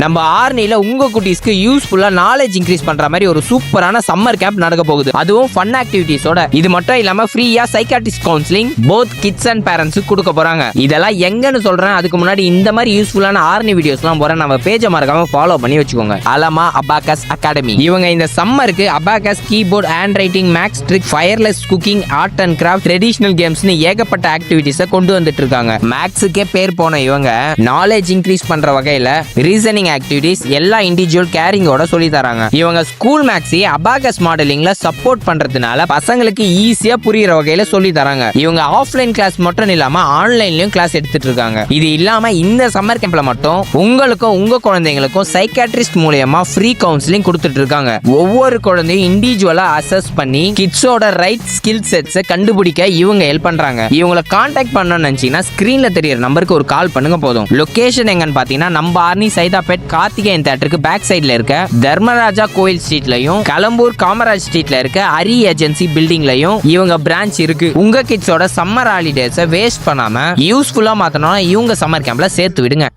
நம்ம ஆர்னில உங்க குட்டீஸ்க்கு யூஸ்ஃபுல்லா நாலேஜ் இன்க்ரீஸ் பண்ற மாதிரி ஒரு சூப்பரான சம்மர் கேம்ப் நடக்க போகுது. அதுவும் ஃபன் ஆக்டிவிட்டிஸோட. இது மட்டும் இல்லாம ஃப்ரீயா psychiatrist counselling both kids and parents கொடுக்க போறாங்க. இதெல்லாம் எங்கன்னு சொல்றேன். அதுக்கு முன்னாடி இந்த மாதிரி யூஸ்ஃபுல்லான ஆர்னி வீடியோஸ்லாம் போற நம்ம பேஜை மறக்காம ஃபாலோ பண்ணி வச்சுக்கோங்க. Alama abacus academy. இவங்க இந்த சம்மருக்கு abacus, keyboard, handwriting, maths trick, fireless cooking, art and craft, traditional கேம்ஸ்னு ஏகப்பட்ட ஆக்டிவிட்டிஸை கொண்டு வந்துட்டு இருக்காங்க. மேக்ஸுக்கே பேர் போன இவங்க நாலேஜ் இன்க்ரீஸ் பண்ற வகையில ரீசனிங் ஆக்டிவிட்டிஸ் எல்லா இண்டிவிஜுவல் கேரிங்கோட சொல்லி தராங்க. இவங்க ஸ்கூல் மேக்ஸை அபாகஸ் மாடலிங்ல சப்போர்ட் பண்றதுனால பசங்களுக்கு ஈஸியா புரியுற வகையில சொல்லி தராங்க. இவங்க ஆஃப்லைன் கிளாஸ் மட்டும் இல்லாம ஆன்லைன்லயும் கிளாஸ் எடுத்துட்டு இருக்காங்க. இது இல்லாம இந்த சம்மர் கேம்ப்ல மட்டும் உங்களுக்கும் உங்க குழந்தைங்களுக்கும் சைக்காட்ரிஸ்ட் மூலமா ஃப்ரீ கவுன்சிலிங் கொடுத்துட்டு இருக்காங்க. ஒவ்வொரு குழந்தையும் இண்டிவிஜுவலா அசஸ் பண்ணி கிட்ஸோட ரைட் ஸ்கில் செட்ஸை கண்டுபிடிக்க இவங்க ஹெல்ப் பண்றாங்க. இவங்களை கான்டாக்ட் பண்ணணும்னு நினைச்சீங்கன்னா ஸ்கிரீன்ல தெரியற நம்பருக்கு ஒரு கால் பண்ணுங்க போதும். லொகேஷன் எங்கன்னு பாத்தீங்கன்னா நம்ம ஆர்னி சைதாப்பேட் கார்த்திகேயன் தியேட்டருக்கு பேக் சைட்ல இருக்க தர்மராஜா கோயில் ஸ்ட்ரீட்லயும் கலம்பூர் காமராஜ் ஸ்ட்ரீட்ல இருக்க அரி ஏஜென்சி பில்டிங்லயும் இவங்க பிரான்ச் இருக்கு. உங்க கிட்ஸோட சம்மர் ஹாலிடேஸை வேஸ்ட் பண்ணாம யூஸ்ஃபுல்லா மாத்தணும் இவங்க சம்மர் கேம்ப்ல சேர்த்து விடுங்க.